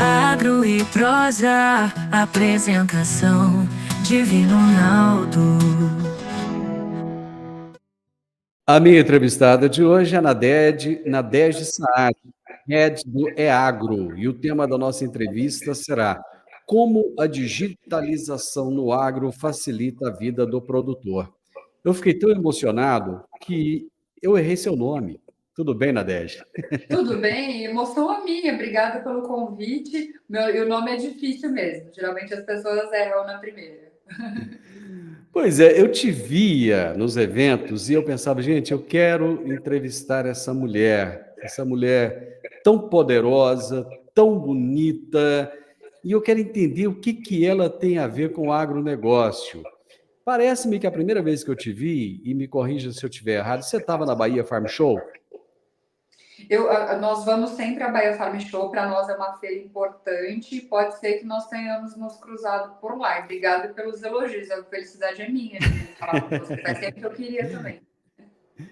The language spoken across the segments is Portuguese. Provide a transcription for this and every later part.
Agro e prosa, apresentação Divino Ronaldo. A minha entrevistada de hoje é Nadege Saad, head do EAGRO, e o tema da nossa entrevista será como a digitalização no agro facilita a vida do produtor. Eu fiquei tão emocionado que eu errei seu nome. Tudo bem, Nadege? Tudo bem? Emoção a minha. Obrigada pelo convite. E o nome é difícil mesmo. Geralmente as pessoas erram na primeira. Pois é, eu te via nos eventos e eu pensava, gente, eu quero entrevistar essa mulher tão poderosa, tão bonita, e eu quero entender o que ela tem a ver com o agronegócio. Parece-me que a primeira vez que eu te vi, e me corrija se eu estiver errado, você estava na Bahia Farm Show? Nós vamos sempre à Bahia Farm Show. Para nós é uma feira importante. Pode ser que nós tenhamos nos cruzado por lá. Obrigada pelos elogios. A felicidade é minha de falar com você. Faz tempo que eu queria também.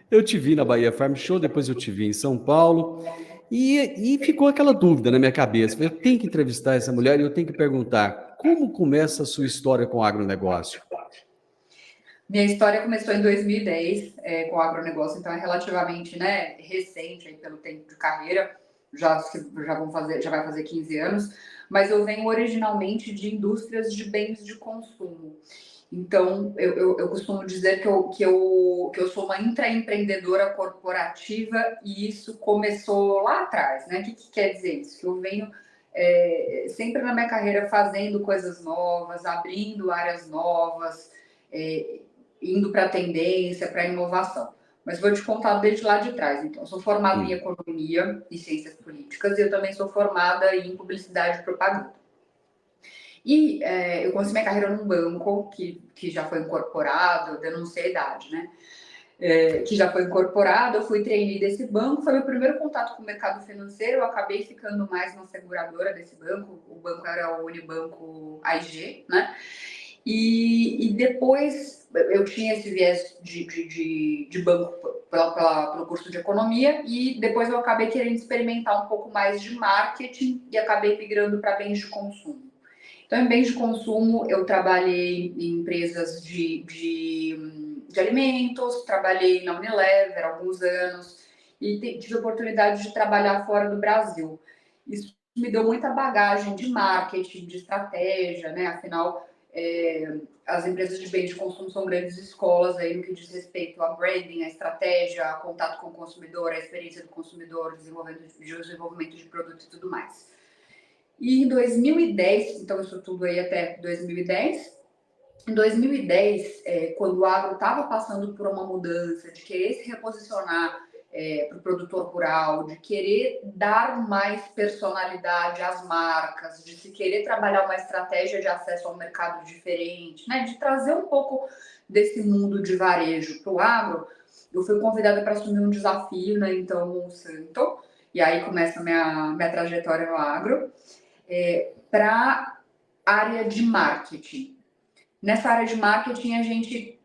Eu te vi na Bahia Farm Show, depois eu te vi em São Paulo, e ficou aquela dúvida na minha cabeça. Eu tenho que entrevistar essa mulher e eu tenho que perguntar, como começa a sua história com o agronegócio? Minha história começou em 2010 com o agronegócio, então é relativamente recente aí, pelo tempo de carreira, já vai fazer 15 anos, mas eu venho originalmente de indústrias de bens de consumo. Então, eu costumo dizer que eu sou uma intraempreendedora corporativa e isso começou lá atrás, né? O que quer dizer isso? Que eu venho sempre na minha carreira fazendo coisas novas, abrindo áreas novas, indo para a tendência, para a inovação. Mas vou te contar desde lá de trás. Então, eu sou formada em economia e ciências políticas e eu também sou formada em publicidade e propaganda. E eu comecei minha carreira num banco que já foi incorporado, eu não sei a idade, né? Que já foi incorporado, eu fui trainee desse banco, foi meu primeiro contato com o mercado financeiro, eu acabei ficando mais na seguradora desse banco, o banco era o Unibanco AIG, né? E depois eu tinha esse viés de banco pelo curso de economia e depois eu acabei querendo experimentar um pouco mais de marketing e acabei migrando para bens de consumo. Então, em bens de consumo, eu trabalhei em empresas de alimentos, trabalhei na Unilever há alguns anos e tive a oportunidade de trabalhar fora do Brasil. Isso me deu muita bagagem de marketing, de estratégia, né? Afinal, as empresas de bens de consumo são grandes escolas aí no que diz respeito a branding, a estratégia, a contato com o consumidor, a experiência do consumidor, desenvolvimento de produto e tudo mais. E em 2010, então isso tudo aí até 2010, em 2010, quando o agro estava passando por uma mudança, de querer se reposicionar para o produtor rural, de querer dar mais personalidade às marcas, de se querer trabalhar uma estratégia de acesso ao mercado diferente, né, de trazer um pouco desse mundo de varejo para o agro, eu fui convidada para assumir um desafio, né, então Monsanto, e aí começa a minha trajetória no agro, para a área de marketing. Nessa área de marketing, a gente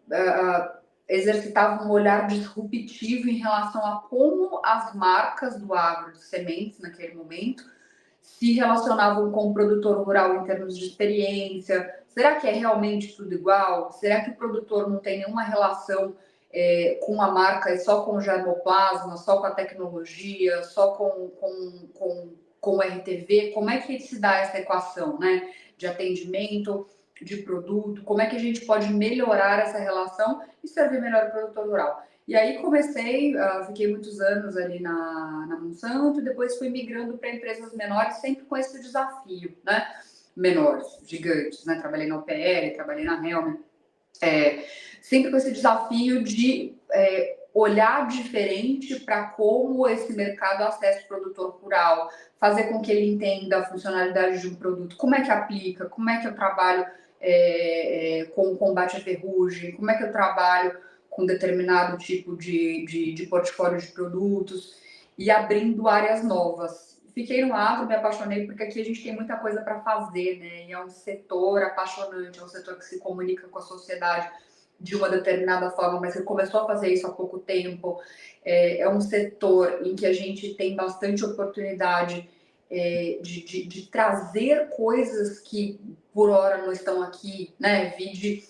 exercitava um olhar disruptivo em relação a como as marcas do agro de sementes, naquele momento, se relacionavam com o produtor rural em termos de experiência. Será que é realmente tudo igual? Será que o produtor não tem nenhuma relação com a marca e só com o germoplasma, só com a tecnologia, só com o RTV? Como é que se dá essa equação, né? De atendimento, de produto, como é que a gente pode melhorar essa relação e servir melhor o produtor rural. E aí comecei, fiquei muitos anos ali na Monsanto e depois fui migrando para empresas menores, sempre com esse desafio, né? Menores, gigantes, né? Trabalhei na OPL, trabalhei na Helm, sempre com esse desafio de olhar diferente para como esse mercado acessa o produtor rural, fazer com que ele entenda a funcionalidade de um produto, como é que aplica, como é que eu trabalho com o combate à ferrugem, como é que eu trabalho com determinado tipo de portfólio de produtos e abrindo áreas novas. Fiquei no agro, me apaixonei, porque aqui a gente tem muita coisa para fazer, né? E é um setor apaixonante, é um setor que se comunica com a sociedade de uma determinada forma, mas ele começou a fazer isso há pouco tempo. É um setor em que a gente tem bastante oportunidade de trazer coisas que por hora não estão aqui, né? Vide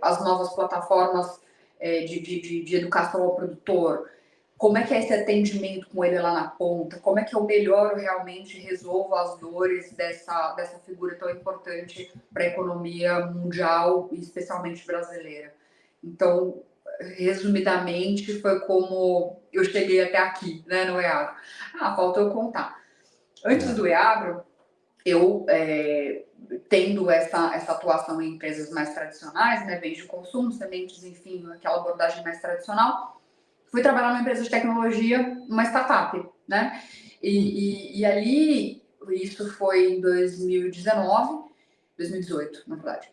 as novas plataformas de educação ao produtor. Como é que é esse atendimento com ele lá na ponta? Como é que eu melhoro realmente, resolvo as dores dessa figura tão importante para a economia mundial e especialmente brasileira? Então, resumidamente, foi como eu cheguei até aqui, né, no EAGRO. Falta eu contar. Antes do EAGRO, eu, tendo essa atuação em empresas mais tradicionais, né, bens de consumo, sementes, enfim, aquela abordagem mais tradicional, fui trabalhar numa empresa de tecnologia, uma startup, né? E ali, isso foi em 2019, 2018, na verdade.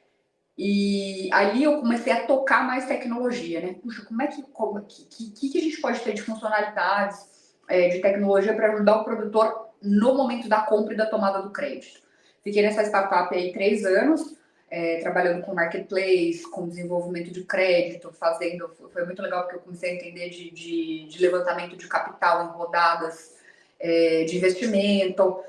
E ali eu comecei a tocar mais tecnologia, né? Puxa, como é que a gente pode ter de funcionalidades de tecnologia para ajudar o produtor no momento da compra e da tomada do crédito? Fiquei nessa startup aí 3 anos, trabalhando com marketplace, com desenvolvimento de crédito, foi muito legal porque eu comecei a entender de levantamento de capital em rodadas de investimento.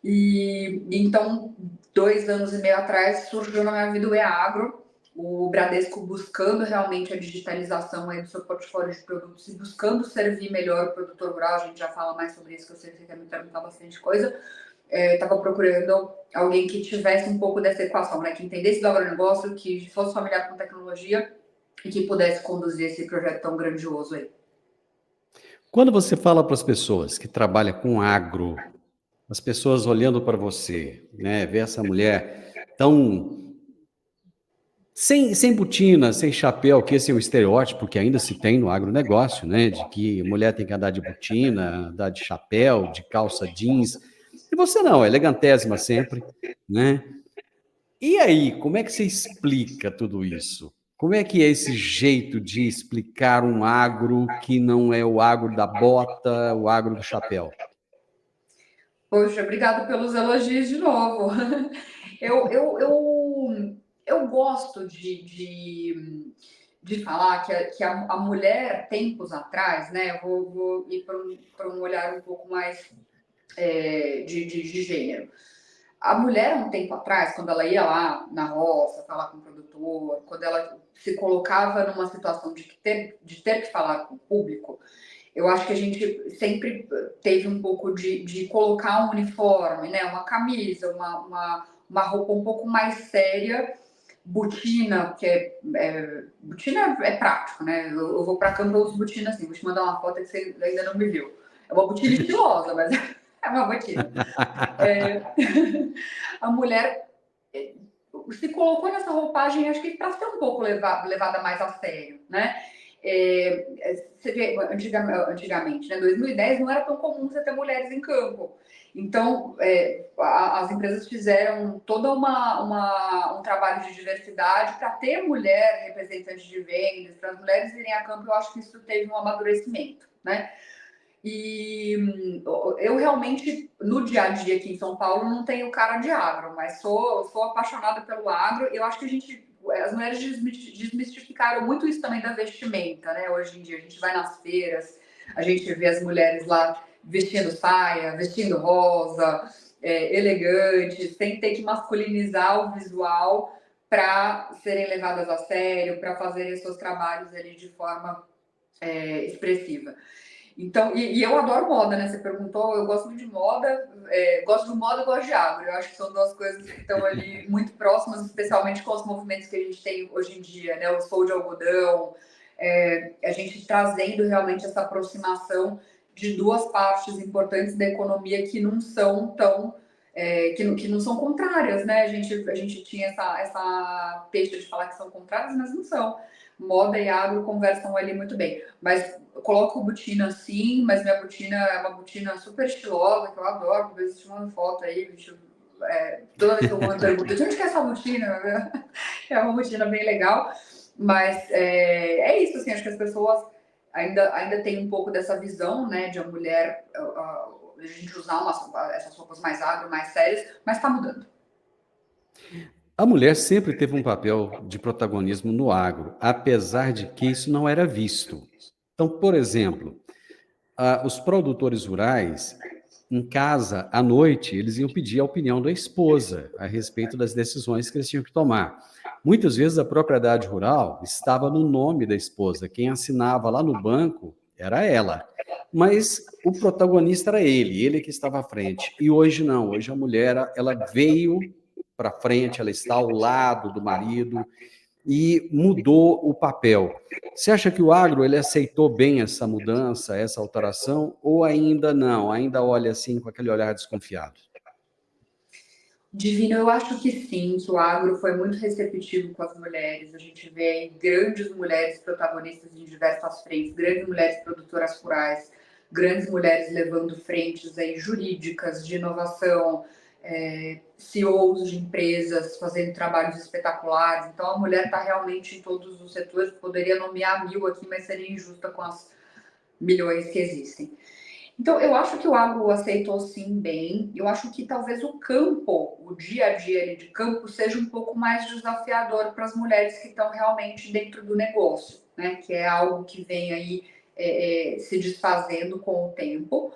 E então, 2 anos e meio atrás, surgiu na minha vida o EAGRO, o Bradesco buscando realmente a digitalização aí do seu portfólio de produtos e buscando servir melhor o produtor rural. A gente já fala mais sobre isso, que eu sei que você quer me perguntar bastante coisa. Estava procurando alguém que tivesse um pouco dessa equação, né? Que entendesse do agronegócio, que fosse familiar com tecnologia e que pudesse conduzir esse projeto tão grandioso aí. Quando você fala para as pessoas que trabalham com agro, as pessoas olhando para você, né, ver essa mulher tão sem botina, sem chapéu, que esse é o estereótipo que ainda se tem no agronegócio, né, de que mulher tem que andar de botina, andar de chapéu, de calça jeans, e você não, é elegantésima sempre, né? E aí, como é que você explica tudo isso? Como é que é esse jeito de explicar um agro que não é o agro da bota, o agro do chapéu? Poxa, obrigado pelos elogios de novo. Eu gosto de falar que a mulher, tempos atrás, né? Eu vou ir para um olhar um pouco mais de gênero. A mulher, um tempo atrás, quando ela ia lá na roça, falar com o produtor, quando ela se colocava numa situação de ter que falar com o público, eu acho que a gente sempre teve um pouco de colocar um uniforme, né? Uma camisa, uma roupa um pouco mais séria, botina, porque botina é prático, né? Eu vou para campo, eu uso botina assim, vou te mandar uma foto que você ainda não me viu. É uma botina estilosa, mas é uma botina. A mulher se colocou nessa roupagem, acho que para ser um pouco levada mais a sério, né? Você vê, antigamente, né, 2010, não era tão comum você ter mulheres em campo. Então, as empresas fizeram todo um trabalho de diversidade para ter mulher representante de vendas, para as mulheres irem a campo. Eu acho que isso teve um amadurecimento, né? E eu realmente, no dia a dia aqui em São Paulo, não tenho cara de agro, mas sou apaixonada pelo agro. Eu acho que as mulheres desmistificaram muito isso também da vestimenta, né? Hoje em dia, a gente vai nas feiras, a gente vê as mulheres lá vestindo saia, vestindo rosa, elegantes, sem ter que masculinizar o visual para serem levadas a sério, para fazerem seus trabalhos ali de forma expressiva. Então, e eu adoro moda, né? Você perguntou, eu gosto muito de moda, gosto de moda e gosto de agro. Eu acho que são 2 coisas que estão ali muito próximas, especialmente com os movimentos que a gente tem hoje em dia, né? O sol de algodão, a gente trazendo realmente essa aproximação de 2 partes importantes da economia que não são tão que não são contrárias, né? A gente tinha essa peixe de falar que são contrárias, mas não são. Moda e agro conversam ali muito bem. Mas eu coloco botina sim, mas minha botina é uma botina super estilosa, que eu adoro. Às vezes te mando foto aí, bicho. Toda vez que eu vou me pergunto, de onde que é essa botina? É uma botina bem legal. Mas é isso, assim, acho que as pessoas ainda têm um pouco dessa visão, né, de a mulher, a gente usar essas roupas mais agro, mais sérias, mas está mudando. A mulher sempre teve um papel de protagonismo no agro, apesar de que isso não era visto. Então, por exemplo, os produtores rurais, em casa, à noite, eles iam pedir a opinião da esposa a respeito das decisões que eles tinham que tomar. Muitas vezes a propriedade rural estava no nome da esposa, quem assinava lá no banco era ela. Mas o protagonista era ele que estava à frente. E hoje não, hoje a mulher, ela veio para frente, ela está ao lado do marido e mudou o papel. Você acha que o agro ele aceitou bem essa mudança, essa alteração, ou ainda não? Ainda olha assim com aquele olhar desconfiado? Divino, eu acho que sim, que o agro foi muito receptivo com as mulheres. A gente vê aí grandes mulheres protagonistas em diversas frentes, grandes mulheres produtoras rurais, grandes mulheres levando frentes aí jurídicas, de inovação, CEOs de empresas fazendo trabalhos espetaculares. Então, a mulher está realmente em todos os setores. Poderia nomear 1000 aqui, mas seria injusta com as milhões que existem. Então, eu acho que o agro aceitou sim bem. Eu acho que talvez o campo, o dia a dia ali de campo, seja um pouco mais desafiador para as mulheres que estão realmente dentro do negócio, né? Que é algo que vem aí se desfazendo com o tempo.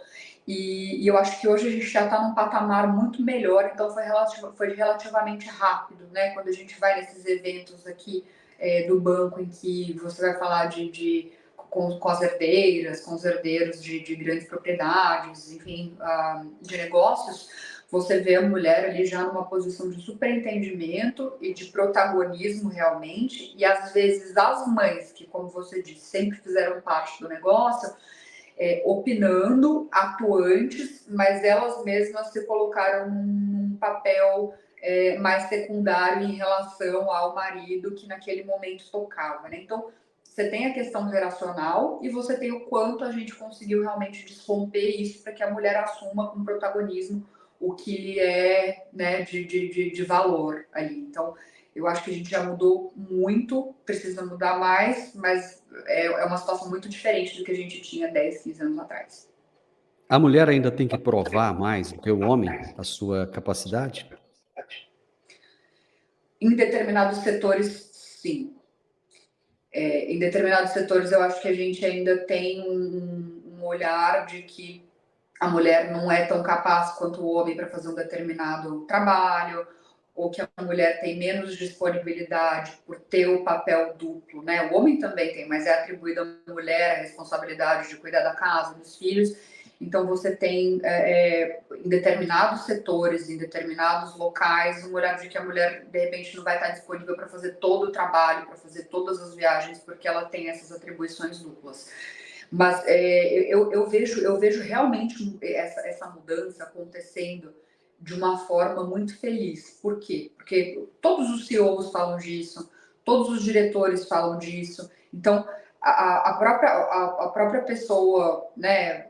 E eu acho que hoje a gente já está num patamar muito melhor, então foi relativamente rápido, né? Quando a gente vai nesses eventos aqui do banco em que você vai falar com as herdeiras, com os herdeiros de grandes propriedades, enfim, de negócios, você vê a mulher ali já numa posição de superentendimento e de protagonismo realmente, e às vezes as mães, que como você disse, sempre fizeram parte do negócio, opinando, atuantes, mas elas mesmas se colocaram num papel mais secundário em relação ao marido que naquele momento tocava, né? Então, você tem a questão geracional e você tem o quanto a gente conseguiu realmente desromper isso para que a mulher assuma com protagonismo o que é, né, de valor ali. Então, eu acho que a gente já mudou muito, precisa mudar mais, mas é uma situação muito diferente do que a gente tinha 10, 15 anos atrás. A mulher ainda tem que provar mais do que o homem a sua capacidade? Em determinados setores, sim. Em determinados setores, eu acho que a gente ainda tem um olhar de que a mulher não é tão capaz quanto o homem para fazer um determinado trabalho, ou que a mulher tem menos disponibilidade por ter o papel duplo, né? O homem também tem, mas é atribuída à mulher a responsabilidade de cuidar da casa, dos filhos. Então você tem em determinados setores, em determinados locais, um olhar de que a mulher de repente não vai estar disponível para fazer todo o trabalho, para fazer todas as viagens, porque ela tem essas atribuições duplas. Mas eu vejo realmente essa mudança acontecendo de uma forma muito feliz. Por quê? Porque todos os CEOs falam disso, todos os diretores falam disso. Então, a própria pessoa, né,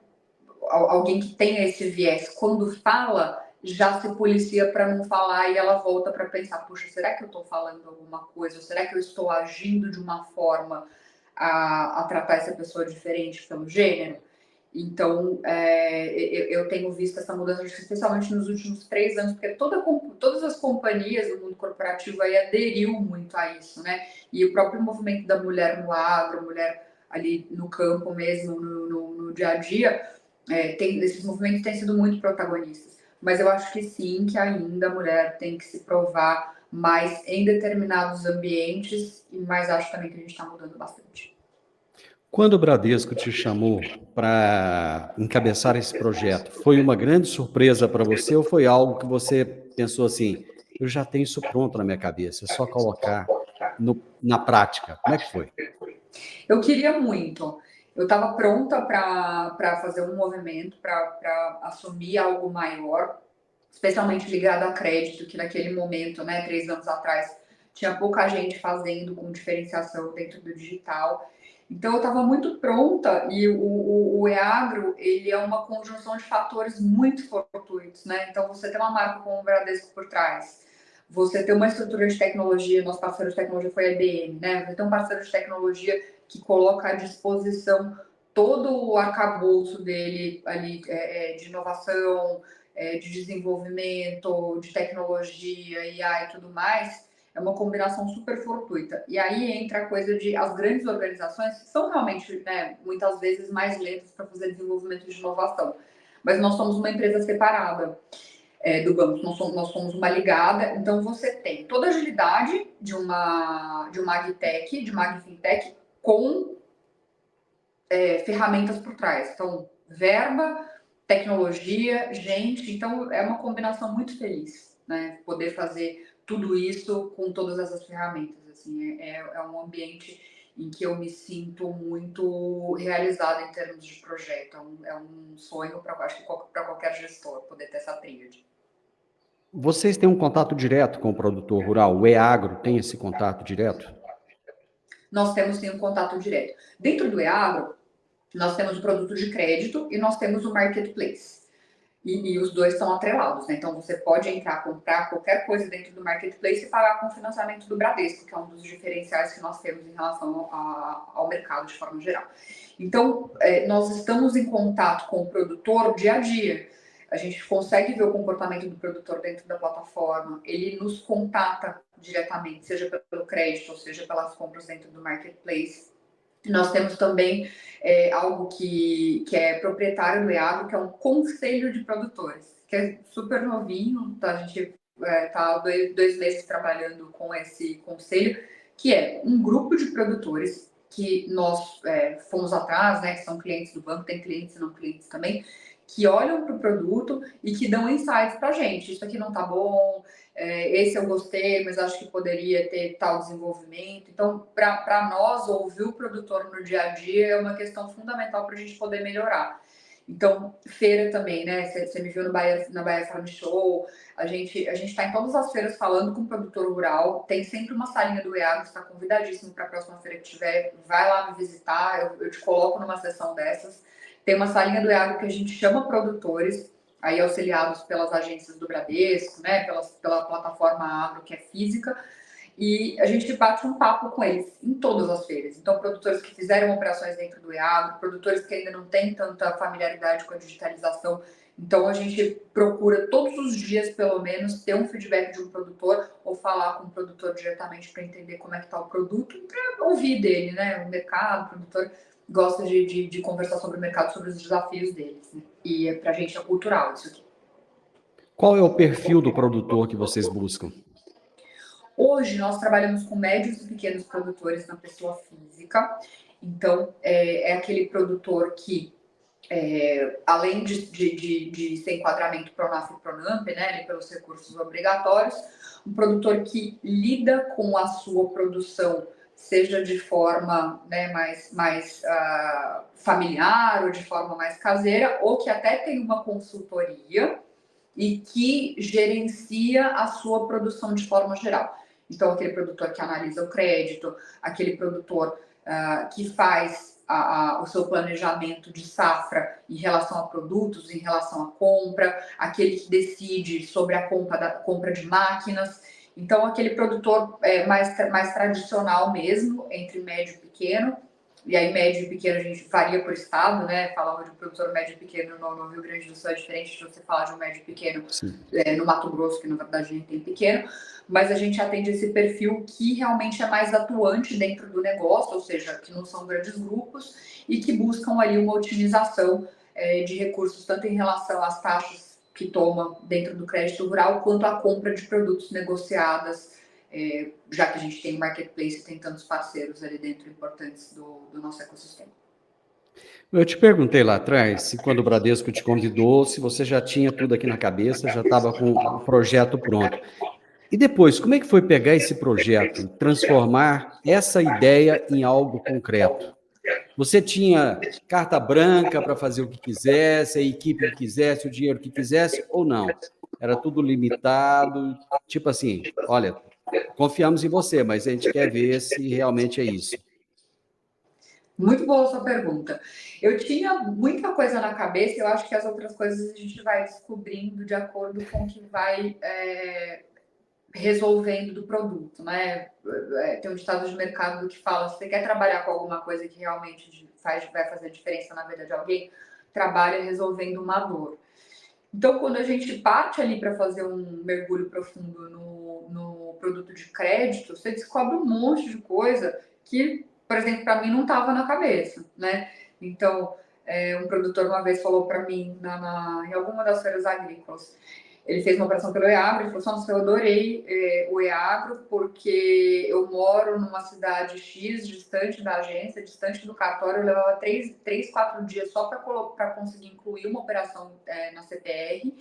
alguém que tem esse viés, quando fala, já se policia para não falar e ela volta para pensar: puxa, será que eu estou falando alguma coisa? Ou será que eu estou agindo de uma forma a tratar essa pessoa diferente pelo gênero? Então, eu tenho visto essa mudança, especialmente nos últimos 3 anos, porque todas as companhias do mundo corporativo aí aderiu muito a isso, né? E o próprio movimento da mulher no agro, mulher ali no campo mesmo, no dia a dia, esses movimentos têm sido muito protagonistas. Mas eu acho que sim, que ainda a mulher tem que se provar mais em determinados ambientes, mas acho também que a gente está mudando bastante. Quando o Bradesco te chamou para encabeçar esse projeto, foi uma grande surpresa para você ou foi algo que você pensou assim, eu já tenho isso pronto na minha cabeça, é só colocar na prática? Como é que foi? Eu queria muito. Eu estava pronta para fazer um movimento, para assumir algo maior, especialmente ligado a crédito, que naquele momento, né, 3 anos atrás, tinha pouca gente fazendo com diferenciação dentro do digital. Então, eu estava muito pronta e o EAGRO, ele é uma conjunção de fatores muito fortuitos, né? Então, você tem uma marca como o Bradesco por trás, você tem uma estrutura de tecnologia, nosso parceiro de tecnologia foi a IBM, né? Você tem um parceiro de tecnologia que coloca à disposição todo o arcabouço dele ali de inovação, de desenvolvimento, de tecnologia, IA e tudo mais, é uma combinação super fortuita. E aí entra a coisa de as grandes organizações, que são realmente, né, muitas vezes mais lentas para fazer desenvolvimento de inovação. mas nós somos uma empresa separada do banco, nós somos uma ligada, então você tem toda a agilidade de uma agtech, de uma agfintech com ferramentas por trás. Então, verba, tecnologia, gente, então é uma combinação muito feliz, né? Poder fazer tudo isso com todas essas ferramentas, assim, é um ambiente em que eu me sinto muito realizada em termos de projeto. É um sonho para acho que para qualquer gestor poder ter essa tríade. Vocês têm um contato direto com o produtor rural? O EAgro tem esse contato direto? Nós temos sim um contato direto. Dentro do EAgro, nós temos o produto de crédito e nós temos o marketplace. E os dois estão atrelados, né? Então você pode entrar, comprar qualquer coisa dentro do marketplace e pagar com o financiamento do Bradesco, que é um dos diferenciais que nós temos em relação ao mercado de forma geral. Então, nós estamos em contato com o produtor dia a dia. A gente consegue ver o comportamento do produtor dentro da plataforma, ele nos contata diretamente, seja pelo crédito ou seja pelas compras dentro do marketplace. Nós temos também algo que é proprietário do EAGRO, que é um conselho de produtores, que é super novinho, tá? A gente está há 2 meses trabalhando com esse conselho, que é um grupo de produtores que nós fomos atrás, né, que são clientes do banco, tem clientes e não clientes também, que olham para o produto e que dão insights para a gente. Isso aqui não está bom, esse eu gostei, mas acho que poderia ter tal desenvolvimento. Então, para nós, ouvir o produtor no dia a dia é uma questão fundamental para a gente poder melhorar. Então, feira também, né? Você me viu na Bahia Farm Show, a gente está em todas as feiras falando com o produtor rural, tem sempre uma salinha do EAGRO, você está convidadíssimo para a próxima feira que tiver, vai lá me visitar, eu te coloco numa sessão dessas. Tem uma salinha do EAGRO que a gente chama produtores, aí auxiliados pelas agências do Bradesco, né, pela plataforma Agro, que é física, e a gente bate um papo com eles em todas as feiras. Então, produtores que fizeram operações dentro do EAGRO, produtores que ainda não têm tanta familiaridade com a digitalização. Então, a gente procura todos os dias, pelo menos, ter um feedback de um produtor ou falar com o produtor diretamente para entender como é que está o produto e para ouvir dele, né, o mercado, o produtor gosta de conversar sobre o mercado, sobre os desafios deles, né? E para a gente é cultural isso aqui. Qual é o perfil do produtor que vocês buscam? Hoje nós trabalhamos com médios e pequenos produtores na pessoa física. Então, é aquele produtor que, além de ser enquadramento PRONAF e PRONAMP, né, pelos recursos obrigatórios, um produtor que lida com a sua produção, seja de forma, né, mais familiar ou de forma mais caseira, ou que até tem uma consultoria e que gerencia a sua produção de forma geral. Então, aquele produtor que analisa o crédito, aquele produtor que faz o seu planejamento de safra em relação a produtos, em relação à compra, aquele que decide sobre a compra de máquinas. Então, aquele produtor mais tradicional mesmo, entre médio e pequeno. E aí, médio e pequeno, a gente varia por estado, né? Falava de um produtor médio e pequeno no Rio Grande do Sul é diferente de você falar de um médio e pequeno no Mato Grosso, que na verdade a gente tem pequeno. Mas a gente atende esse perfil que realmente é mais atuante dentro do negócio, ou seja, que não são grandes grupos e que buscam ali uma otimização de recursos, tanto em relação às taxas que toma dentro do crédito rural, quanto à compra de produtos negociadas, já que a gente tem marketplace e tem tantos parceiros ali dentro importantes do nosso ecossistema. Eu te perguntei lá atrás, se quando o Bradesco te convidou, se você já tinha tudo aqui na cabeça, já estava com o projeto pronto. E depois, como é que foi pegar esse projeto e transformar essa ideia em algo concreto? Você tinha carta branca para fazer o que quisesse, a equipe que quisesse, o dinheiro que quisesse, ou não? Era tudo limitado, tipo assim, olha, confiamos em você, mas a gente quer ver se realmente é isso. Muito boa sua pergunta. Eu tinha muita coisa na cabeça, eu acho que as outras coisas a gente vai descobrindo de acordo com o que vai resolvendo do produto, né? Tem um ditado de mercado que fala: se você quer trabalhar com alguma coisa que realmente vai fazer diferença na vida de alguém, trabalha resolvendo uma dor. Então, quando a gente parte ali para fazer um mergulho profundo no produto de crédito, você descobre um monte de coisa que, por exemplo, para mim não estava na cabeça, né? Então, Um produtor uma vez falou para mim, em alguma das feiras agrícolas, ele fez uma operação pelo EAGRO, ele falou assim, eu adorei o EAGRO, porque eu moro numa cidade X, distante da agência, distante do cartório, eu levava 4 dias só para conseguir incluir uma operação na CPR.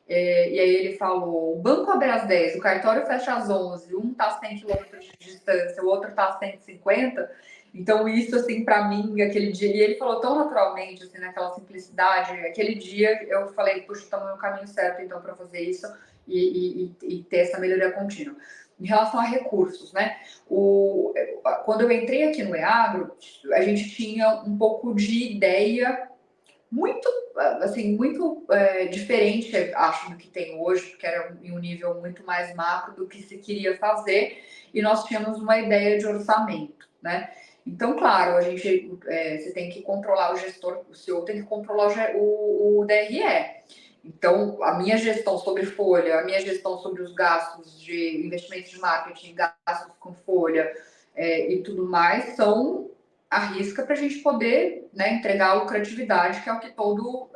E aí ele falou, o banco abre às 10, o cartório fecha às 11, um está a 100 quilômetros de distância, o outro está a 150. Então isso, assim, para mim, aquele dia, e ele falou tão naturalmente, assim, naquela simplicidade, aquele dia eu falei, puxa, estamos no caminho certo, então, para fazer isso e ter essa melhoria contínua. Em relação a recursos, né? Quando eu entrei aqui no EAGRO, a gente tinha um pouco de ideia muito, assim, muito diferente, acho, do que tem hoje, porque era em um nível muito mais macro do que se queria fazer, e nós tínhamos uma ideia de orçamento, né? Então, claro, a gente, você tem que controlar o gestor, o CEO tem que controlar o DRE. Então, a minha gestão sobre folha, a minha gestão sobre os gastos de investimentos de marketing, gastos com folha e tudo mais, são a risca para a gente poder, né, entregar a lucratividade, que é o que todo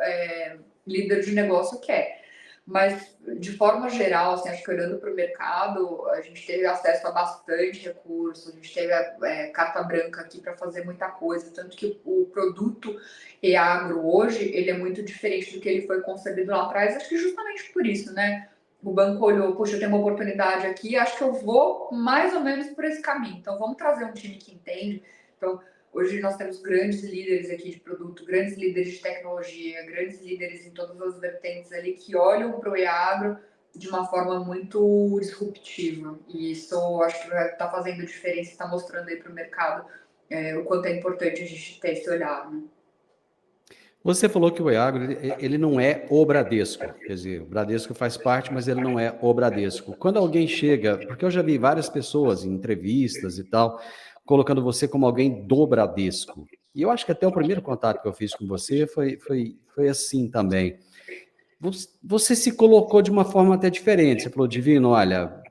líder de negócio quer. Mas, de forma geral, assim, acho que olhando para o mercado, a gente teve acesso a bastante recurso, a gente teve carta branca aqui para fazer muita coisa, tanto que o produto EAGRO hoje, ele é muito diferente do que ele foi concebido lá atrás, acho que justamente por isso, né? O banco olhou, puxa, eu tenho uma oportunidade aqui, acho que eu vou mais ou menos por esse caminho, então vamos trazer um time que entende. Então, hoje nós temos grandes líderes aqui de produto, grandes líderes de tecnologia, grandes líderes em todas as vertentes ali que olham para o EAGRO de uma forma muito disruptiva. E isso acho que está fazendo diferença, está mostrando aí para o mercado o quanto é importante a gente ter esse olhar, né? Você falou que o EAGRO, ele não é o Bradesco, quer dizer, o Bradesco faz parte, mas ele não é o Bradesco. Quando alguém chega, porque eu já vi várias pessoas em entrevistas e tal, colocando você como alguém do Bradesco, e eu acho que até o primeiro contato que eu fiz com você foi assim também. Você se colocou de uma forma até diferente, você falou, Divino, olha,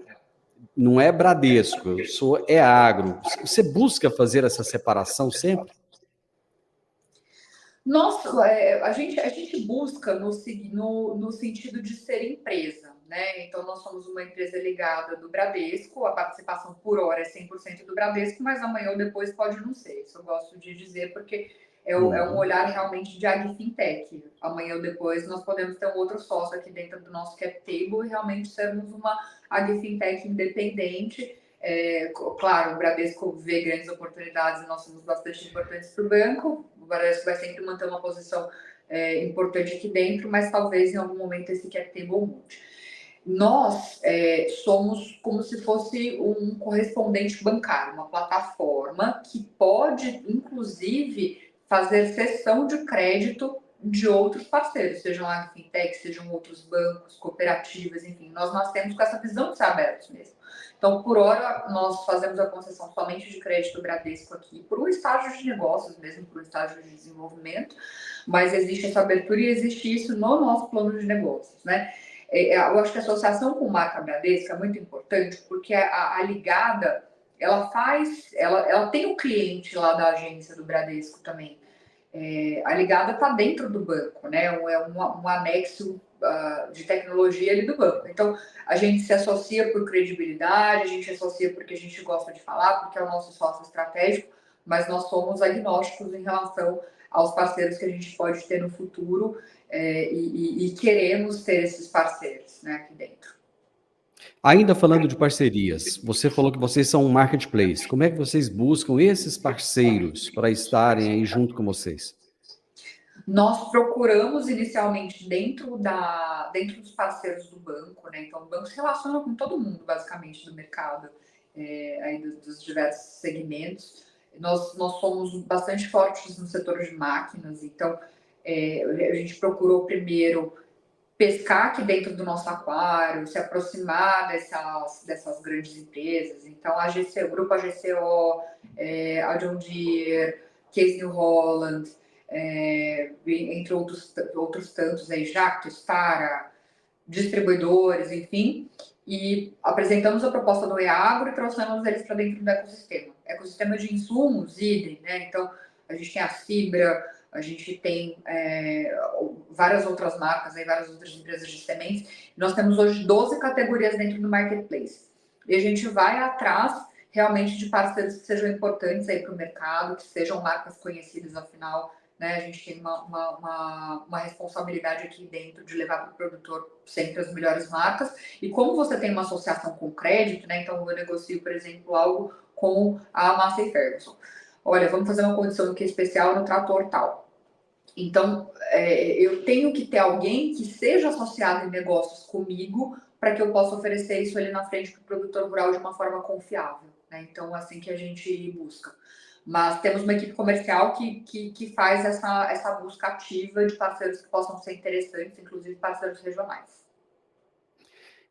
não é Bradesco, eu sou EAGRO. Você busca fazer essa separação sempre? Nossa, a gente busca no sentido de ser empresa, né? Então, nós somos uma empresa ligada do Bradesco, a participação por hora é 100% do Bradesco, mas amanhã ou depois pode não ser. Isso eu gosto de dizer porque é um olhar realmente de AgFintech. Amanhã ou depois nós podemos ter um outro sócio aqui dentro do nosso cap table e realmente sermos uma AgFintech independente. Claro, o Bradesco vê grandes oportunidades e nós somos bastante importantes para o banco. O Bradesco vai sempre manter uma posição importante aqui dentro, mas talvez em algum momento esse cap table mude. Nós somos como se fosse um correspondente bancário, uma plataforma que pode, inclusive, fazer cessão de crédito de outros parceiros, sejam lá fintech, sejam outros bancos, cooperativas, enfim. Nós nascemos com essa visão de ser abertos mesmo. Então, por hora, nós fazemos a concessão somente de crédito Bradesco aqui, por um estágio de negócios mesmo, por um estágio de desenvolvimento, mas existe essa abertura e existe isso no nosso plano de negócios, né? Eu acho que a associação com marca Bradesco é muito importante, porque a ligada, ela tem o cliente lá da agência do Bradesco também. A ligada está dentro do banco, né? É um anexo de tecnologia ali do banco. Então, a gente se associa por credibilidade, a gente se associa porque a gente gosta de falar, porque é o nosso sócio estratégico, mas nós somos agnósticos em relação aos parceiros que a gente pode ter no futuro e queremos ter esses parceiros, né, aqui dentro. Ainda falando de parcerias, você falou que vocês são um marketplace. Como é que vocês buscam esses parceiros para estarem aí junto com vocês? Nós procuramos inicialmente dentro dos parceiros do banco, né? Então, o banco se relaciona com todo mundo, basicamente, do mercado, aí dos diversos segmentos. Nós somos bastante fortes no setor de máquinas, então a gente procurou primeiro pescar aqui dentro do nosso aquário, se aproximar dessas grandes empresas. Então, o grupo AGCO, a John Deere, Case New Holland, entre outros tantos aí, Jactos, Tara, distribuidores, enfim, e apresentamos a proposta do EAGRO e trouxemos eles para dentro do ecossistema. Ecossistema de insumos, IDRI, né? Então, a gente tem a Fibra, a gente tem várias outras marcas, né, várias outras empresas de sementes. Nós temos hoje 12 categorias dentro do marketplace. E a gente vai atrás realmente de parceiros que sejam importantes aí para o mercado, que sejam marcas conhecidas, afinal, né, a gente tem uma responsabilidade aqui dentro de levar para o produtor sempre as melhores marcas. E como você tem uma associação com crédito, né, então eu negocio, por exemplo, algo com a Massey Ferguson. Olha, vamos fazer uma condição aqui especial no trator tal. Então, eu tenho que ter alguém que seja associado em negócios comigo para que eu possa oferecer isso ali na frente para o produtor rural de uma forma confiável, né? Então, assim que a gente busca. Mas temos uma equipe comercial que faz essa busca ativa de parceiros que possam ser interessantes, inclusive parceiros regionais.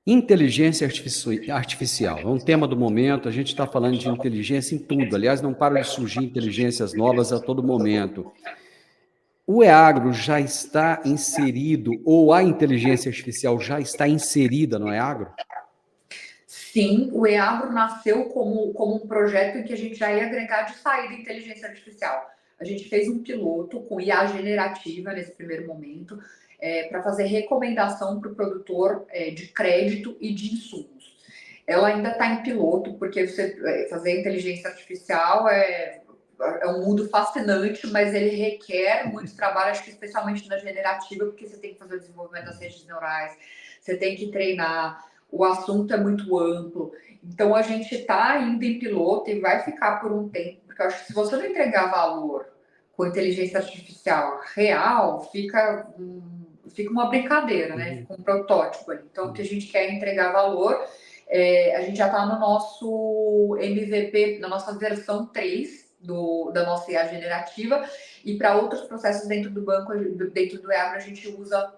Inteligência artificial é um tema do momento, a gente está falando de inteligência em tudo, aliás, não para de surgir inteligências novas a todo momento. O EAGRO já está inserido, ou a inteligência artificial já está inserida no EAGRO? Sim, o EAGRO nasceu como um projeto em que a gente já ia agregar de saída inteligência artificial. A gente fez um piloto com IA generativa nesse primeiro momento, para fazer recomendação para o produtor de crédito e de insumos. Ela ainda está em piloto, porque você fazer inteligência artificial é um mundo fascinante, mas ele requer muito trabalho, acho que especialmente na generativa, porque você tem que fazer o desenvolvimento das redes neurais, você tem que treinar, o assunto é muito amplo. Então a gente está indo em piloto e vai ficar por um tempo, porque eu acho que se você não entregar valor com inteligência artificial real, fica uma brincadeira, né? Fica um protótipo ali. Então o que a gente quer é entregar valor. A gente já está no nosso MVP, na nossa versão 3 da nossa IA generativa, e para outros processos dentro do banco, dentro do EAGRO, a gente usa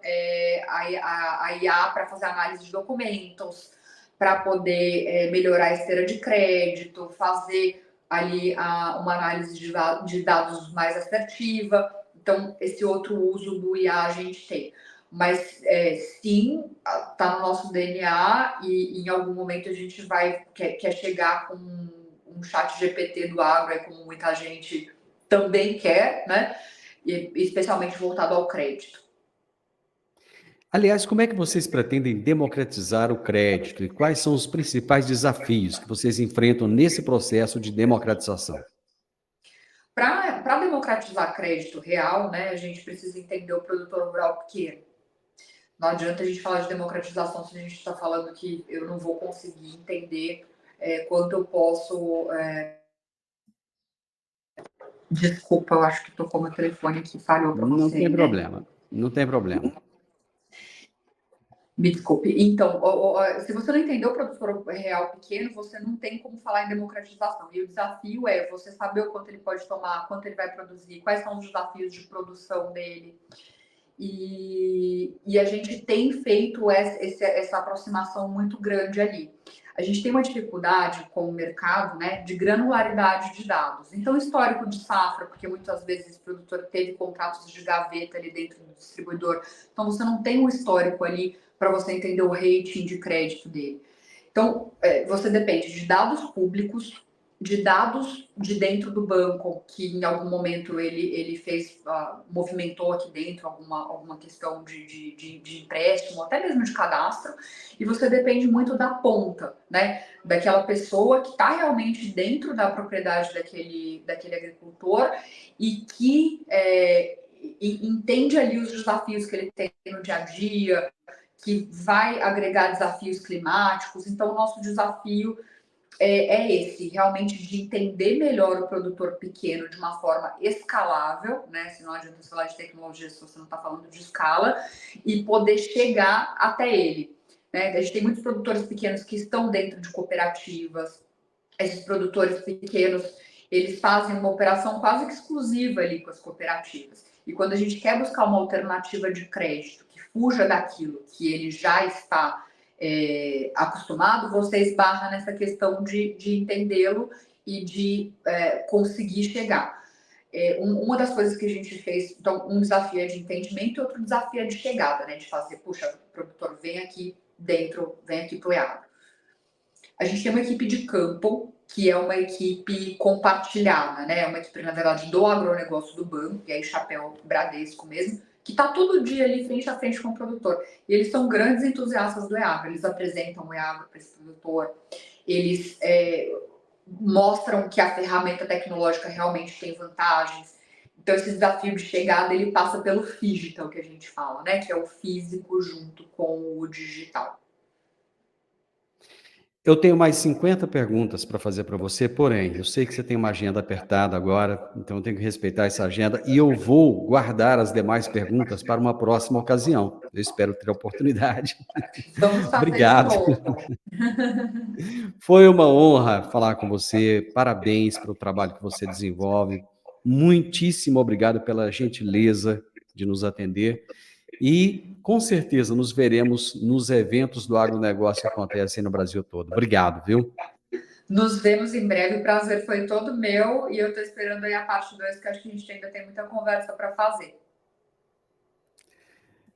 a IA para fazer análise de documentos, para poder melhorar a esteira de crédito, fazer ali uma análise de dados mais assertiva. Então, esse outro uso do IA a gente tem. Mas sim, está no nosso DNA e em algum momento a gente quer chegar com um chat GPT do agro, como muita gente também quer, né? E especialmente voltado ao crédito. Aliás, como é que vocês pretendem democratizar o crédito e quais são os principais desafios que vocês enfrentam nesse processo de democratização? Para democratizar crédito real, né, a gente precisa entender o produtor rural pequeno. Não adianta a gente falar de democratização se a gente está falando que eu não vou conseguir entender quanto eu posso. Desculpa, eu acho que tocou meu telefone aqui, falhou para Não você tem aí, né? problema, não tem problema. Me desculpe. Então, se você não entendeu o produtor real pequeno, você não tem como falar em democratização. E o desafio é você saber o quanto ele pode tomar, quanto ele vai produzir, quais são os desafios de produção dele. E a gente tem feito essa aproximação muito grande ali. A gente tem uma dificuldade com o mercado, né, de granularidade de dados. Então, histórico de safra, porque muitas vezes o produtor teve contratos de gaveta ali dentro do distribuidor. Então, você não tem um histórico ali para você entender o rating de crédito dele. Então, você depende de dados públicos, de dados de dentro do banco, que em algum momento ele fez, movimentou aqui dentro alguma questão de empréstimo, até mesmo de cadastro, e você depende muito da ponta, né? Daquela pessoa que está realmente dentro da propriedade daquele agricultor e que entende ali os desafios que ele tem no dia a dia, que vai agregar desafios climáticos. Então, o nosso desafio esse, realmente de entender melhor o produtor pequeno de uma forma escalável, né? Se não adianta você falar de tecnologia se você não está falando de escala, e poder chegar até ele, né? A gente tem muitos produtores pequenos que estão dentro de cooperativas. Esses produtores pequenos, eles fazem uma operação quase que exclusiva ali com as cooperativas. E quando a gente quer buscar uma alternativa de crédito que fuja daquilo que ele já está acostumado, você esbarra nessa questão de entendê-lo e de conseguir chegar. Uma das coisas que a gente fez, então, um desafio é de entendimento e outro desafio é de chegada, né? De fazer, puxa, o produtor vem aqui dentro, vem aqui pro EAGRO. A gente tem uma equipe de campo que é uma equipe compartilhada, né? É uma equipe, na verdade, do agronegócio do banco, e aí chapéu Bradesco mesmo, que está todo dia ali frente a frente com o produtor. E eles são grandes entusiastas do EAGro, eles apresentam o EAGro para esse produtor, eles mostram que a ferramenta tecnológica realmente tem vantagens. Então, esse desafio de chegada, ele passa pelo phygital, que a gente fala, né? Que é o físico junto com o digital. Eu tenho mais 50 perguntas para fazer para você, porém, eu sei que você tem uma agenda apertada agora, então eu tenho que respeitar essa agenda e eu vou guardar as demais perguntas para uma próxima ocasião. Eu espero ter a oportunidade. Vamos fazer Obrigado. de novo. Foi uma honra falar com você. Parabéns pelo trabalho que você desenvolve. Muitíssimo obrigado pela gentileza de nos atender. E, com certeza, nos veremos nos eventos do agronegócio que acontecem no Brasil todo. Obrigado, viu? Nos vemos em breve. O prazer foi todo meu. E eu estou esperando aí a parte 2, porque acho que a gente ainda tem muita conversa para fazer.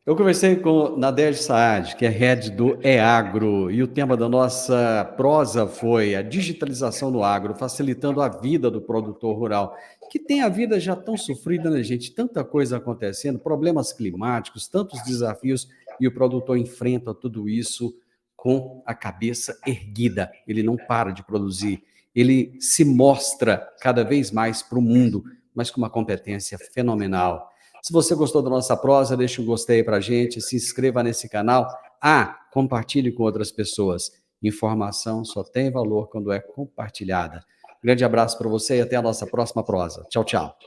Eu conversei com Nadege Saad, que é head do EAGro, e o tema da nossa prosa foi a digitalização no agro, facilitando a vida do produtor rural, que tem a vida já tão sofrida, né, gente? Tanta coisa acontecendo, problemas climáticos, tantos desafios, e o produtor enfrenta tudo isso com a cabeça erguida. Ele não para de produzir, ele se mostra cada vez mais para o mundo, mas com uma competência fenomenal. Se você gostou da nossa prosa, deixe um gostei para a gente, se inscreva nesse canal. Compartilhe com outras pessoas. Informação só tem valor quando é compartilhada. Grande abraço para você e até a nossa próxima prosa. Tchau, tchau.